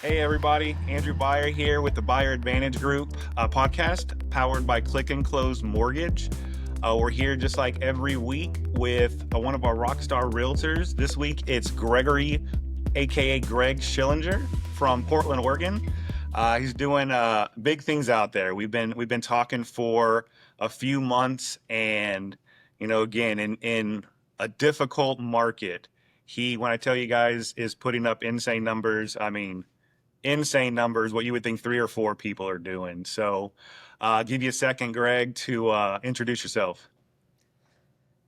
Hey everybody, Andrew Byer here with the Buyer Advantage Group podcast powered by Click and Close Mortgage. We're here just like every week with one of our Rockstar realtors. This week it's Gregory, aka Greg Schillinger from Portland, Oregon. He's doing big things out there. We've been talking for a few months, and again in a difficult market, he, when I tell you guys, is putting up insane numbers. I mean, insane numbers, what you would think three or four people are doing. So I'll give you a second, Greg, to introduce yourself.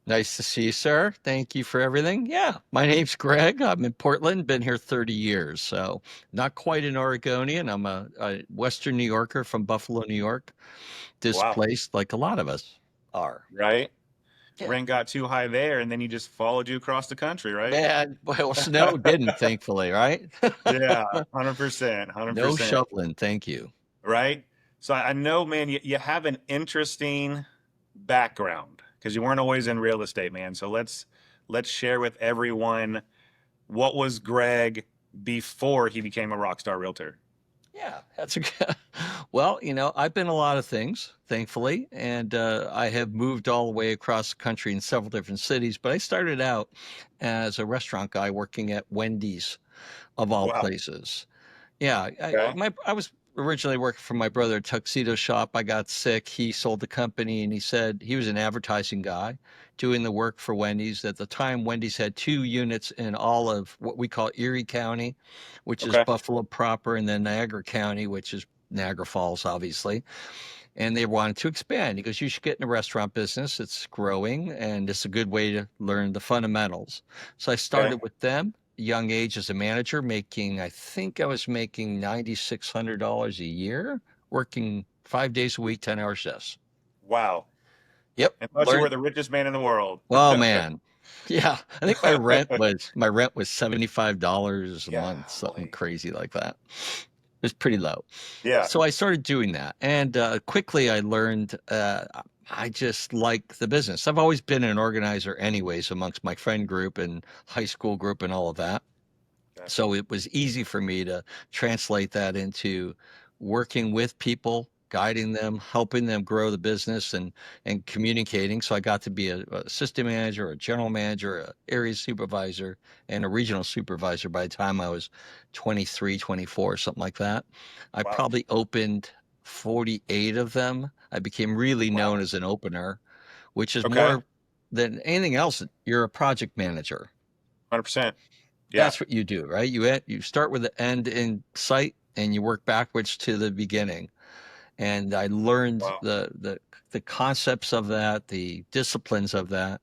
Nice to see you, sir. Thank you for everything. Yeah, my name's Greg. I'm in Portland, been here 30 years, so not quite an Oregonian. I'm a Western New Yorker from Buffalo, New York, Wow. displaced like a lot of us are. Right? Yeah. Rent got too high there, and then he just followed you across the country, right? Man, well, snow didn't, thankfully, right? Yeah, 100%, No 100%. shoveling, thank you. Right? So I know, man, you have an interesting background because you weren't always in real estate, man. So let's share with everyone, what was Greg before he became a rock star realtor? Yeah, that's a good. Well, I've been a lot of things, thankfully, and I have moved all the way across the country in several different cities. But I started out as a restaurant guy working at Wendy's, of all Wow. places. Yeah, Okay. I was originally working for my brother at Tuxedo Shop. I got sick. He sold the company, and he said he was an advertising guy doing the work for Wendy's. At the time, Wendy's had two units in all of what we call Erie County, which is Okay. Buffalo proper, and then Niagara County, which is Niagara Falls, obviously. And they wanted to expand. He goes, "You should get in the restaurant business. It's growing, and it's a good way to learn the fundamentals." So I Okay. started with them young age as a manager, I think I was making $9,600 a year, working 5 days a week, 10-hour shifts. Wow. Yep. And thought you were Learned. the richest man in the world. Oh man. Yeah. I think my rent was $75 a month, something Golly. crazy like that. It was pretty low. Yeah. So I started doing that. And quickly I learned I just like the business. I've always been an organizer, anyways, amongst my friend group and high school group and all of that. Okay. So it was easy for me to translate that into working with people, guiding them, helping them grow the business and communicating. So I got to be a assistant manager, a general manager, a area supervisor, and a regional supervisor by the time I was 23, 24, something like that. I Wow. probably opened 48 of them. I became really known Wow. as an opener, which is Okay. more than anything else. You're a project manager. 100%. Yeah. That's what you do, right? You start with the end in sight and you work backwards to the beginning. And I learned Wow. the concepts of that, the disciplines of that,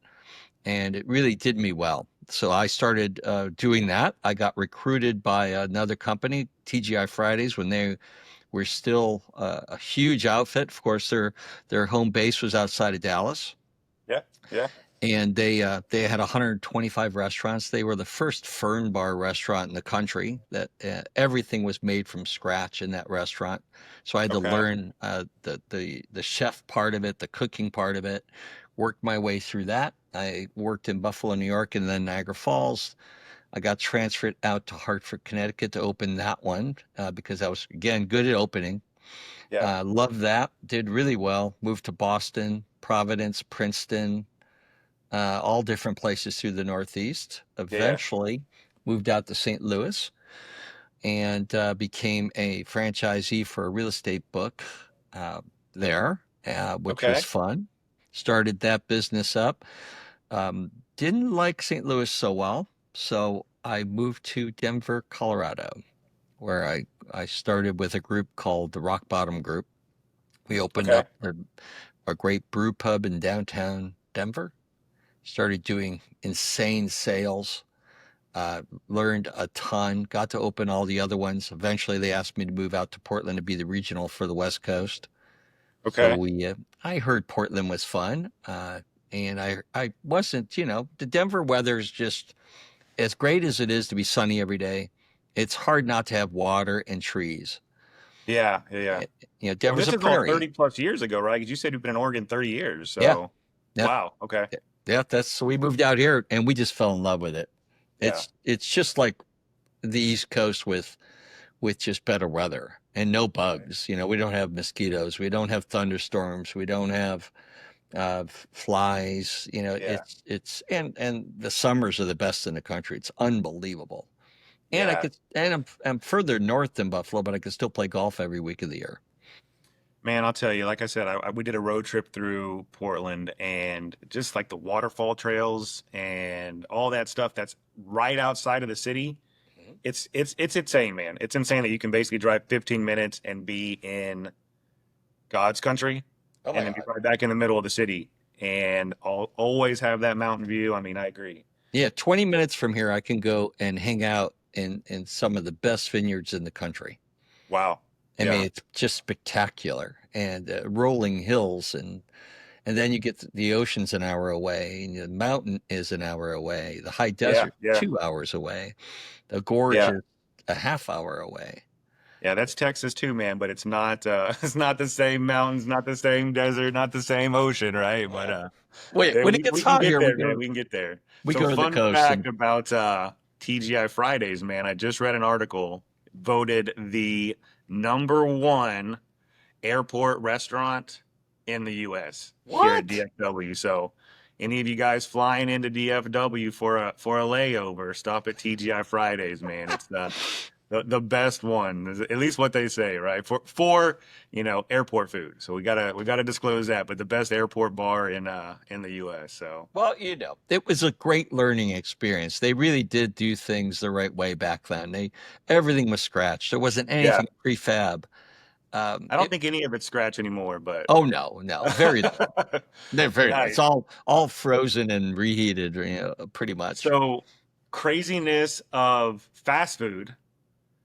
and it really did me well. So I started doing that. I got recruited by another company, TGI Fridays, when they were still a huge outfit. Of course, their home base was outside of Dallas, Yeah. Yeah. and they had 125 restaurants. They were the first Fern Bar restaurant in the country that everything was made from scratch in that restaurant. So I had to Okay. learn the chef part of it, the cooking part of it. Worked my way through that. I worked in Buffalo, New York, and then Niagara Falls. I got transferred out to Hartford, Connecticut to open that one because I was again good at opening. Yeah. Loved that. Did really well. Moved to Boston, Providence, Princeton, all different places through the Northeast. Yeah. Eventually, moved out to St. Louis and became a franchisee for a real estate book uh, there, which was Okay. fun. Started that business up. Didn't like St. Louis so well, so I moved to Denver, Colorado, where I started with a group called the Rock Bottom Group. We opened Okay. up a great brew pub in downtown Denver, started doing insane sales, learned a ton, got to open all the other ones. Eventually, they asked me to move out to Portland to be the regional for the West Coast. So Okay. I heard Portland was fun. And I wasn't, the Denver weather is just as great as it is to be sunny every day. It's hard not to have water and trees. Yeah. Yeah. Yeah. Eh, And Denver's this a is all prairie. 30 plus years ago, right? Because you said you've been in Oregon 30 years. Yeah. So, Yeah. wow. Okay. Yeah. So we moved out here and we just fell in love with it. Yeah. It's just like the East Coast with with just better weather and no bugs. You know, we don't have mosquitoes, we don't have thunderstorms, we don't have flies. You know, Yeah. and the summers are the best in the country. It's unbelievable. And Yeah. I'm further north than Buffalo, but I can still play golf every week of the year. Man, I'll tell you, like I said, we did a road trip through Portland and just like the waterfall trails and all that stuff that's right outside of the city. Mhm. It's insane, man. It's insane that you can basically drive 15 minutes and be in God's country Oh and my then be God. right back in the middle of the city and always have that mountain view. I mean, I agree. Yeah, 20 minutes from here, I can go and hang out in some of the best vineyards in the country. Wow. I mean, Yeah. it's just spectacular, and rolling hills, and then you get the ocean's an hour away, and the mountain is an hour away, the high Yeah. desert Yeah. 2 hours away, the gorge Yeah. is a half hour away. Yeah, that's Texas too, man, but it's not it's not the same mountains, not the same desert, not the same ocean, right? But Wait, when it we gets can hot get here, there, man. We can get there. we So go to the fun coast, fact and about TGI Fridays, man. I just read an article voted the number one airport restaurant in the US here at what? DFW. So any of you guys flying into DFW for a layover, stop at TGI Fridays, man. It's the best one, at least what they say, right? For airport food. So we gotta disclose that, but the best airport bar in the US. So Well, you know, it was a great learning experience. They really did do things the right way back then. Everything was scratch. There wasn't yeah, anything prefab. I don't It think any of it's scratch anymore, but Oh no, no, very little. They're very little. It's nice. all frozen and reheated, pretty much. So craziness of fast food,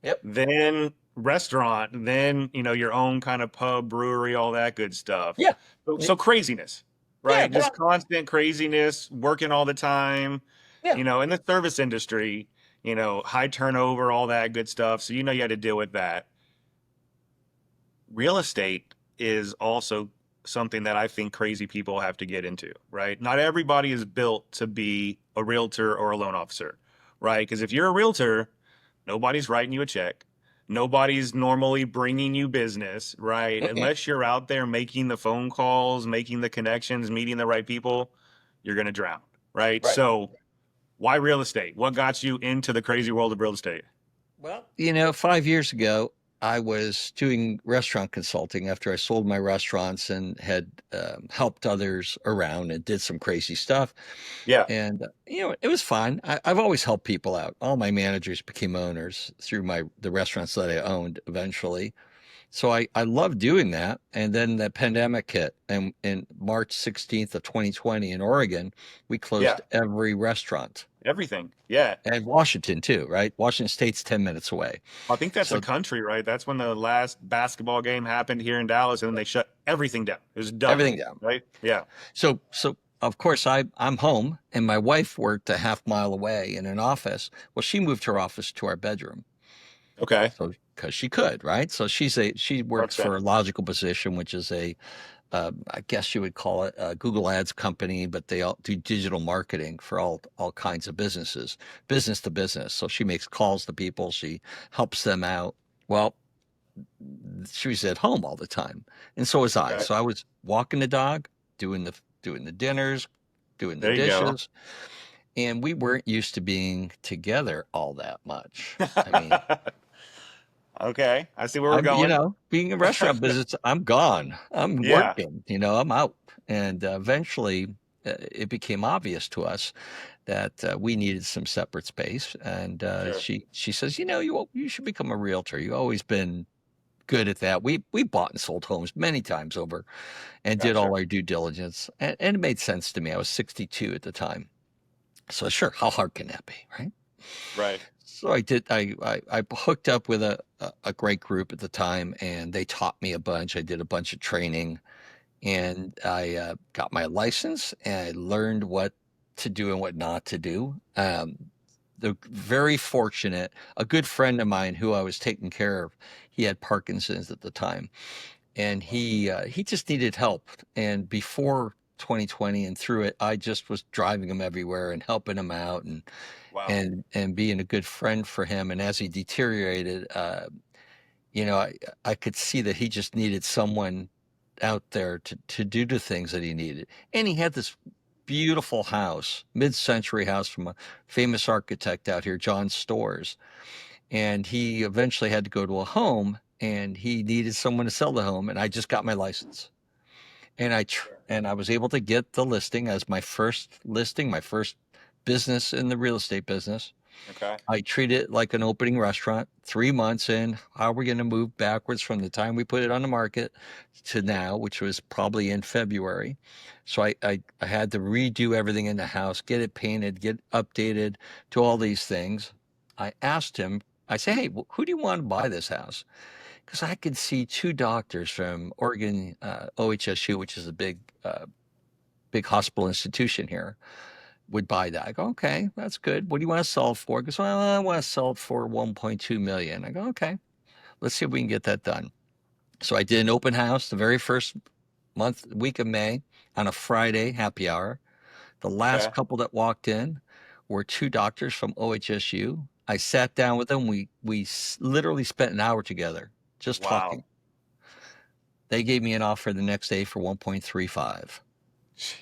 Yep. then restaurant, then your own kind of pub, brewery, all that good stuff. Yeah. So craziness, Yeah. right? Just constant craziness, working all the time, Yeah. in the service industry, high turnover, all that good stuff. So you had to deal with that. Real estate is also something that I think crazy people have to get into, right? Not everybody is built to be a realtor or a loan officer, right? Because if you're a realtor, nobody's writing you a check. Nobody's normally bringing you business, right? Mm-mm. Unless you're out there making the phone calls, making the connections, meeting the right people, you're going to drown, right? Right. So, why real estate? What got you into the crazy world of real estate? Well, 5 years ago, I was doing restaurant consulting after I sold my restaurants and had helped others around and did some crazy stuff. Yeah, And it was fun. I've always helped people out. All my managers became owners through the restaurants that I owned eventually. So I love doing that. And then the pandemic hit, and in March 16th of 2020 in Oregon, we yeah, closed every restaurant. everything. Yeah. And Washington too, right? Washington State's 10 minutes away. I think that's the So country, right? That's when the last basketball game happened here in Dallas, and then they shut everything down. It was done, everything down. right? Yeah. So of course I'm home, and my wife worked a half mile away in an office. Well, she moved her office to our bedroom. Okay. So because she could, right? So she works for a 100%. logical position, which is I guess you would call it a Google Ads company, but they all do digital marketing for all kinds of businesses, business to business. So she makes calls to people, she helps them out. Well, she was at home all the time, and so was I. Okay. So I was walking the dog, doing the dinners, doing the There you go. dishes, and we weren't used to being together all that much. I mean, Okay. I see where we're going. being in restaurant business, I'm gone. I'm Yeah. working, I'm out. And eventually it became obvious to us that we needed some separate space. And Sure. she says, you should become a realtor. You've always been good at that. We bought and sold homes many times over and did Gotcha. all our due diligence. And it made sense to me. I was 62 at the time. So sure, how hard can that be, right? Right. So I did. I hooked up with a great group at the time, and they taught me a bunch. I did a bunch of training, and I got my license, and I learned what to do and what not to do. The very fortunate, a good friend of mine who I was taking care of, he had Parkinson's at the time, and he just needed help. And before 2020, and through it, I just was driving him everywhere and helping him out and Wow. and being a good friend for him. And as he deteriorated, you know, I could see that he just needed someone out there to do the things that he needed. And he had this beautiful house, mid-century house from a famous architect out here, John Storrs. And he eventually had to go to a home, and he needed someone to sell the home. And I just got my license, and I was able to get the listing as my first listing, my first business in the real estate business. Okay. I treat it like an opening restaurant. 3 months in, how are we going to move backwards from the time we put it on the market to now, which was probably in February? So I had to redo everything in the house, get it painted, get updated to all these things. I asked him, I say, hey, who do you want to buy this house? Because I could see two doctors from Oregon OHSU, which is a big hospital institution here, would buy that. I go, okay, that's good. What do you want to sell it for? He goes, well, I want to sell it for 1.2 million. I go, okay, let's see if we can get that done. So I did an open house the very first week of May on a Friday happy hour. The last Okay. couple that walked in were two doctors from OHSU. I sat down with them. We literally spent an hour together just Wow. talking. They gave me an offer the next day for 1.35. Jeez.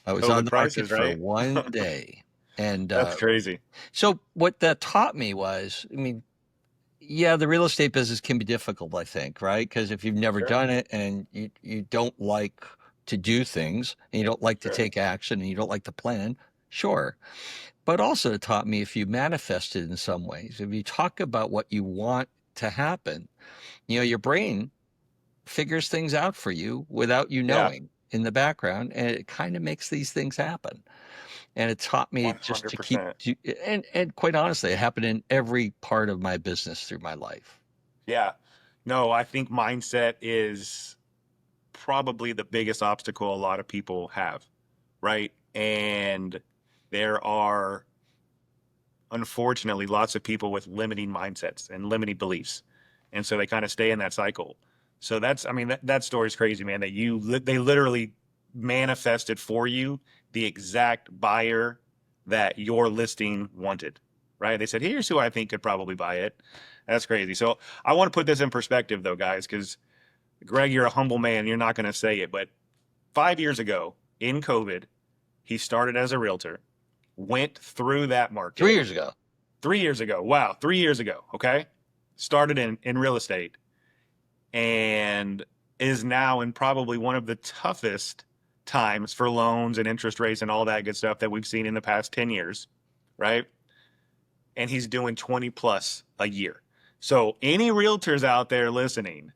I was on COVID the market prices, for right? 1 day. And That's crazy. so what that taught me was, I mean, yeah, the real estate business can be difficult, I think, right? Because if you've never Sure. done it and you don't like to do things and you don't like to Sure. take action and you don't like to plan, sure. But also it taught me if you manifest it in some ways, if you talk about what you want to happen, your brain figures things out for you without you Yeah. knowing in the background, and it kind of makes these things happen. And it taught me just to keep 100%. and quite honestly, it happened in every part of my business through my life. Yeah. No, I think mindset is probably the biggest obstacle a lot of people have, right? And there are unfortunately lots of people with limiting mindsets and limiting beliefs. And so they kind of stay in that cycle. So that's, I mean, that story's crazy, man, that they literally manifested for you the exact buyer that your listing wanted, right? They said, here's who I think could probably buy it. That's crazy. So I want to put this in perspective though, guys, because Greg, you're a humble man. You're not going to say it, but 5 years ago in COVID, he started as a realtor, went through that Three market. years ago. 3 years ago. Wow, 3 years ago. Okay. Started in real estate and is now in probably one of the toughest times for loans and interest rates and all that good stuff that we've seen in the past 10 years. Right. And he's doing 20 plus a year. So, any realtors out there listening,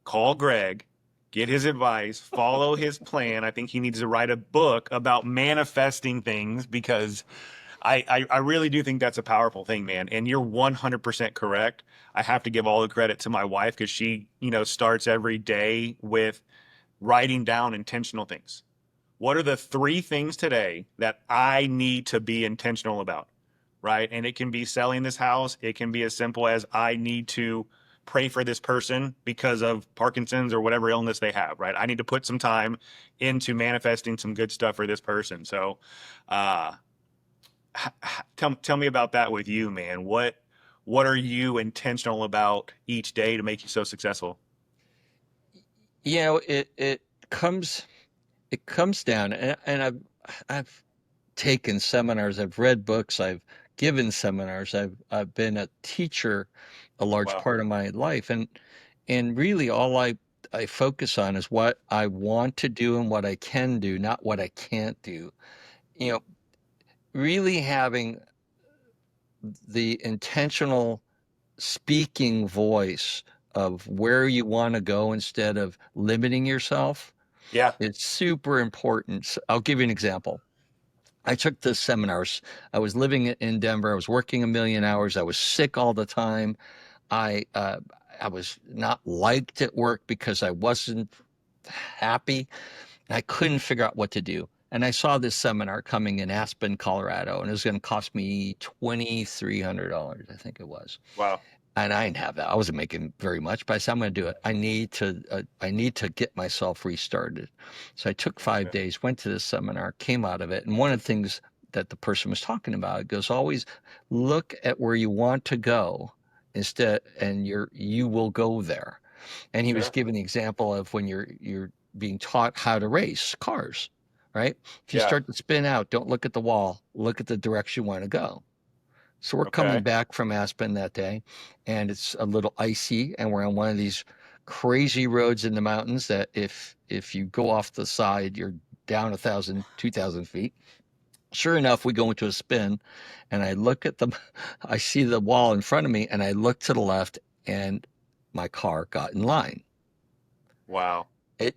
call Greg, get his advice, follow his plan. I think he needs to write a book about manifesting things because I really do think that's a powerful thing, man. And you're 100% correct. I have to give all the credit to my wife because she, starts every day with writing down intentional things. What are the 3 things today that I need to be intentional about? Right. And it can be selling this house. It can be as simple as I need to pray for this person because of Parkinson's or whatever illness they have. Right. I need to put some time into manifesting some good stuff for this person. So, uh, tell me about that with you, man. What are you intentional about each day to make you so successful? It comes down, and I've taken seminars, I've read books, I've given seminars, I've been a teacher a large Wow. part of my life, and really all I focus on is what I want to do and what I can do, not what I can't do. You know, really having the intentional speaking voice of where you want to go instead of limiting yourself Yeah. is super important. I'll give you an example. I took the seminars. I was living in Denver. I was working a million hours. I was sick all the time. I uh, I was not liked at work because I wasn't happy. I couldn't figure out what to do. And I saw this seminar coming in Aspen, Colorado, and it was going to cost me $2,300, I think it was. Wow. and I didn't have that. I wasn't making very much, but I said, I'm going to do it. I need to get myself restarted. So I took 5 days, went to this seminar, came out of it. And one of the things that the person was talking about, it goes, always look at where you want to go instead, and you will go there. And he was Sure. giving the example of when you're being taught how to race cars, right? If you Yeah. start to spin out, don't look at the wall, look at the direction you want to go. So we're coming Okay. back from Aspen that day, and it's a little icy, and we're on one of these crazy roads in the mountains that if you go off the side, you're down 1,000, 2,000 feet. Sure enough, we go into a spin, and I look at the, I see the wall in front of me, and I look to the left, and my car got in line. Wow.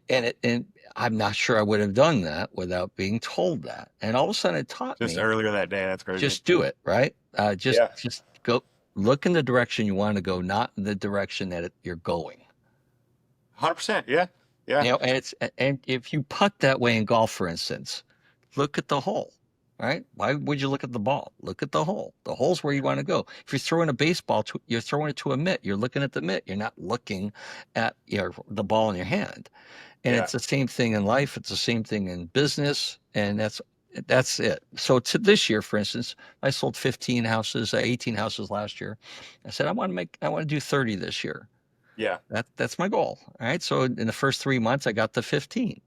And I'm not sure I would have done that without being told that. And all of a sudden, it taught Just me, earlier that day. That's crazy. just do it, right? Yeah. Just go look in the direction you want to go, not in the direction that you're going. 100%. Yeah. Yeah. And if you putt that way in golf, for instance, look at the hole, right? Why would you look at the ball? Look at the hole. The hole's where you want to go. If you're throwing a baseball, you're throwing it to a mitt. You're looking at the mitt. You're not looking at the ball in your hand. And Yeah. it's the same thing in life. It's the same thing in business. And that's it. So to this year, for instance, I sold 15 houses, 18 houses last year. I said, I want to do 30 this year. Yeah. That's my goal. All right. So in the first 3 months, I got to 15.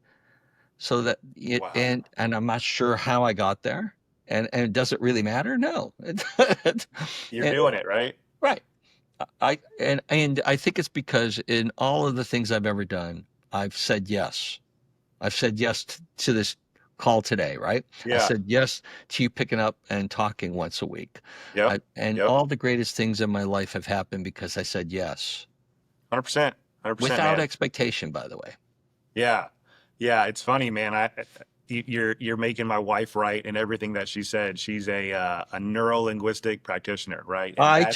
So that it, Wow. and I'm not sure how I got there. And does it really matter? No. You're And, doing it, right? right. And I think it's because in all of the things I've ever done, I've said yes. I've said yes to this call today, right? I Yeah. said yes to you picking up and talking once a week. Yep. And Yep. all the greatest things in my life have happened because I said yes, 100%. 100%, without man. expectation, by the way. Yeah. Yeah. It's funny, man. You're making my wife right in everything that she said. She's a neuro-linguistic practitioner, right? And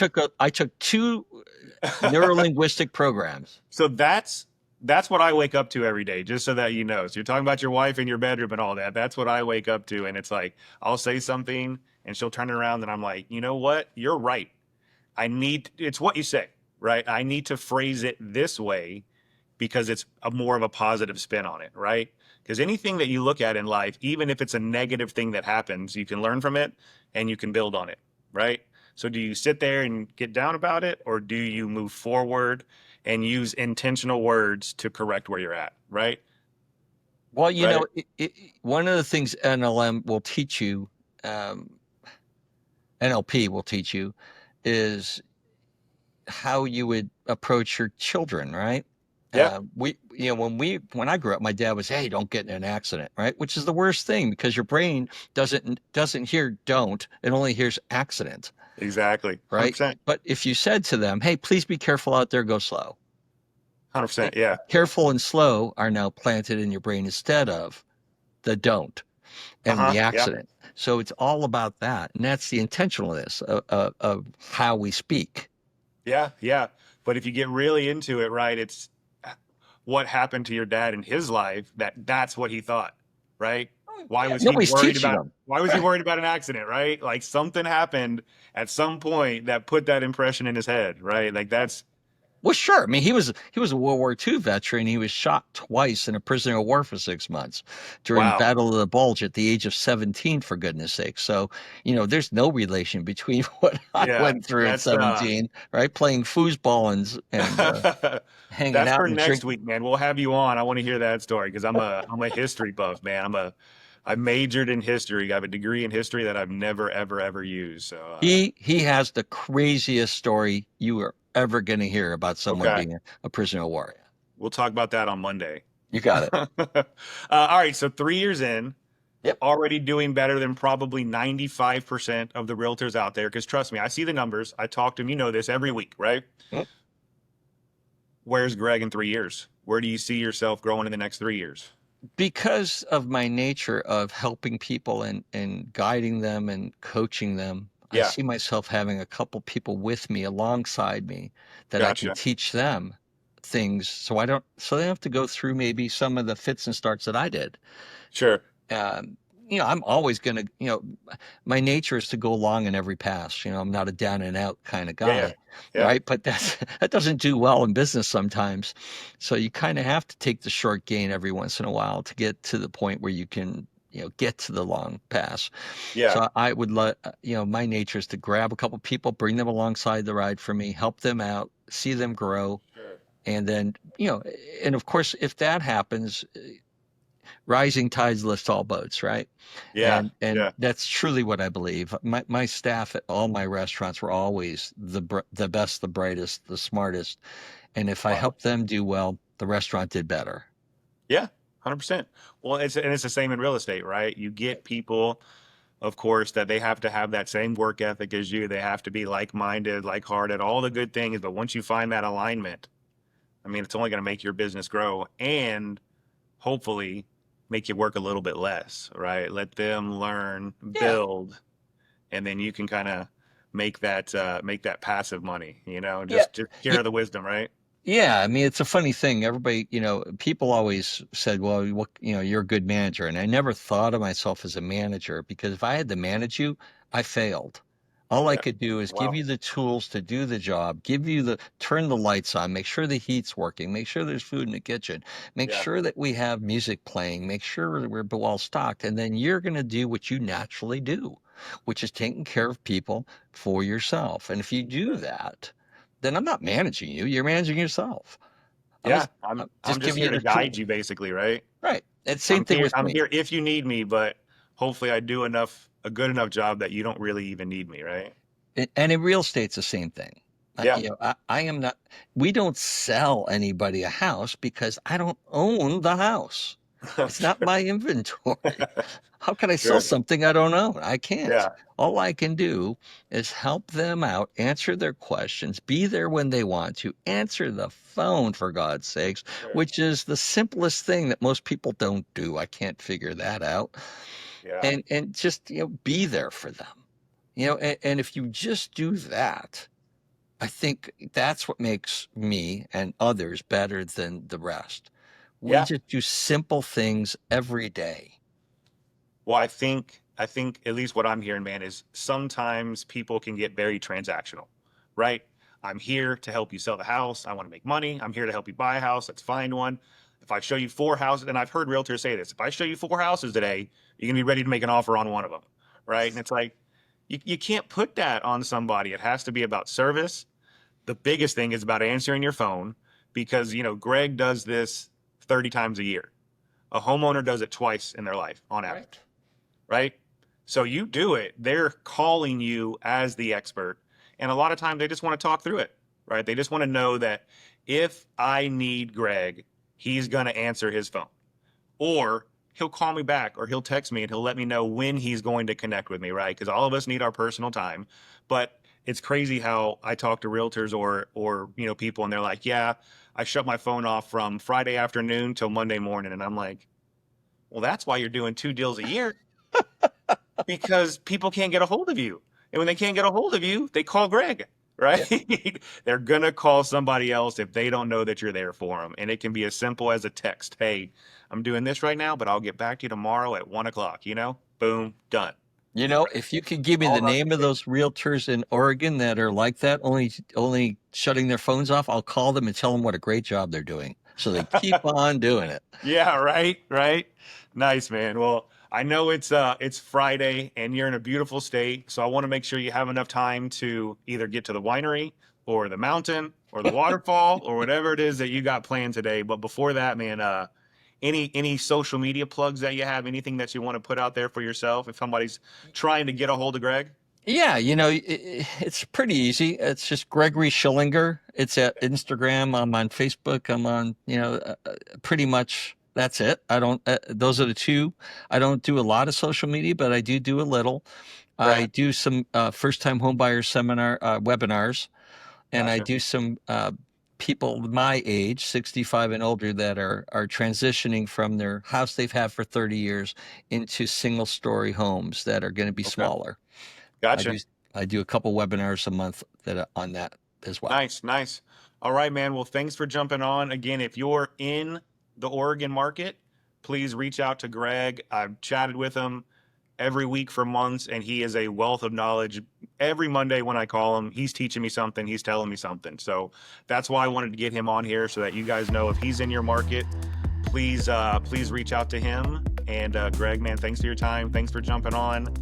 I took two neuro-linguistic programs. so that's what I wake up to every day, just so that you know. So you're talking about your wife in your bedroom and all that. That's what I wake up to. And it's like I'll say something and she'll turn it around and I'm like, you know what? You're right. It's what you say, right? I need to phrase it this way because it's a more of a positive spin on it, right? Because anything that you look at in life, even if it's a negative thing that happens, you can learn from it and you can build on it, right? So do you sit there and get down about it, or do you move forward and use intentional words to correct where you're at, right? Well, Right? one of the things NLM will teach you, um, NLP will teach you, is how you would approach your children, right? Yeah, When I grew up, my dad was, "Hey, don't get in an accident," right? Which is the worst thing because your brain doesn't hear "don't," it only hears "accident," exactly. right? 100%. But if you said to them, "Hey, please be careful out there, go slow," 100%. Yeah. careful and slow are now planted in your brain instead of the "don't" and Uh-huh. the Yeah. accident. So it's all about that, and that's the intentionalness of how we speak. Yeah. Yeah. But if you get really into it, right, it's what happened to your dad in his life that's what he thought, right? Why Yeah, was he nobody's worried teaching about them. why was he worried about an accident, right? Like something happened at some point that put that impression in his head, right? Like that's Well, sure. I mean, he was a World War II veteran. He was shot twice in a prisoner of war for 6 months during wow. Battle of the Bulge at the age of 17, for goodness sake. So, there's no relation between what I Yeah. went through at That's 17, right? Playing foosball and hanging that's out for and next drinking. week, man. We'll have you on. I want to hear that story because I'm a history buff, man. I majored in history. I have a degree in history that I've never ever ever used. So He has the craziest story you are ever going to hear about someone okay. being a prisoner of war. We'll talk about that on Monday. You got it. All right, so 3 years in, Yep. already doing better than probably 95% of the realtors out there. Because trust me, I see the numbers. I talk to them. You know this every week, right? Where's Greg in 3 years? Where do you see yourself growing in the next 3 years? Because of my nature of helping people and guiding them and coaching them, I Yeah, see myself having a couple people with me alongside me that I can gotcha. teach them things so they don't have to go through maybe some of the fits and starts that I did. Sure. Um, I'm always going to, my nature is to go along in every pass. I'm not a down and out kind of Yeah, yeah, guy, yeah, right? But that doesn't do well in business sometimes. So you kind of have to take the short gain every once in a while to get to the point where you can, get to the long pass. yeah. So I would let, my nature is to grab a couple people, bring them alongside the ride for me, help them out, see them grow. Sure. And then, and of course, if that happens, rising tides lift all boats, right? Yeah, And yeah. that's truly what I believe. My staff at all my restaurants were always the best, the brightest, the smartest. And if I Wow. helped them do well, the restaurant did better. Yeah, 100%. Well, it's the same in real estate, right? You get people, of course, that they have to have that same work ethic as you. They have to be like-minded, like-hearted, all the good things. But once you find that alignment, I mean, it's only going to make your business grow and hopefully make you work a little bit less, right? Let them learn, Yeah. build, and then you can kind of make that passive money, Yeah. just share the wisdom, right? Yeah, I mean, it's a funny thing. Everybody, people always said, well, you're a good manager. And I never thought of myself as a manager because if I had to manage you, I failed. All I Yeah. could do is give Wow. you the tools to do the job, turn the lights on, make sure the heat's working, make sure there's food in the kitchen, make Yeah. sure that we have music playing, make sure that we're well stocked. And then you're going to do what you naturally do, which is taking care of people for yourself. And if you do Sure. that, then I'm not managing you. You're managing yourself. I'm Yeah. just, I'm I'm I'm just just giving here you to the guide tool. you basically, right? Right. And same thing with I'm me. here if you need me, but hopefully I do a good enough job that you don't really even need me, right? And in real estate, it's the same thing. Yeah. I am not, we don't sell anybody a house because I don't own the house. It's not Sure. my inventory. How can I sell Sure. something I don't own? I can't. Yeah. All I can do is help them out, answer their questions, be there when they want to, answer the phone for God's sakes, Sure. which is the simplest thing that most people don't do. I can't figure that out. Yeah. And just, be there for them. And if you just do that, I think that's what makes me and others better than the rest. We Yeah. just do simple things every day. Well, I think at least what I'm hearing, man, is sometimes people can get very transactional, right? I'm here to help you sell the house. I want to make money. I'm here to help you buy a house. Let's find one. If I show you four houses, and I've heard realtors say this, if I show you four houses today, you're gonna be ready to make an offer on one of them, right? And it's like you can't put that on somebody. It has to be about service. The biggest thing is about answering your phone because Greg does this 30 times a year. A homeowner does it twice in their life on Right. average, right? So you do it, they're calling you as the expert. And a lot of times they just want to talk through it, right? They just want to know that if I need Greg, he's going to answer his phone or he'll call me back or he'll text me and he'll let me know when he's going to connect with me, right? Because all of us need our personal time. But it's crazy how I talk to realtors or people and they're like, yeah, I shut my phone off from Friday afternoon till Monday morning. And I'm like, well, that's why you're doing two deals a year because people can't get a hold of you. And when they can't get a hold of you, they call Greg, Yeah. right? They're going to call somebody else if they don't know that you're there for them. And it can be as simple as a text. Hey, I'm doing this right now, but I'll get back to you tomorrow at 1 o'clock, boom, done. If you could give me All the about name of those realtors in Oregon that are like that, only shutting their phones off, I'll call them and tell them what a great job they're doing. So they keep the on doing it. Yeah, right, right. Nice, man. Well, I know it's Friday and you're in a beautiful state, so I want to make sure you have enough time to either get to the winery or the mountain or the waterfall or whatever it is that you got planned today. But before that, man, any social media plugs that you have, anything that you want to put out there for yourself if somebody's trying to get a hold of Greg? Yeah, it's pretty easy. It's just Gregory Schillinger. It's at Instagram. I'm on Facebook. I'm on, pretty much that's it. I don't, those are the two. I don't do a lot of social media, but I do a little. I Right. do some first time homebuyer seminar webinars, and I Gotcha. do some people my age, 65 and older, that are transitioning from their house they've had for 30 years into single story homes that are going to be Okay. smaller. I Gotcha. do I do a couple webinars a month on that as well. Nice, nice. All right, man. Well, thanks for jumping on. Again, if you're in the Oregon market, please reach out to Greg. I've chatted with him. every week for months, and he is a wealth of knowledge. Every Monday when I call him, he's teaching me something, he's telling me something. So that's why I wanted to get him on here, so that you guys know if he's in your market, please reach out to him. And Greg, man, thanks for your time. Thanks for jumping on.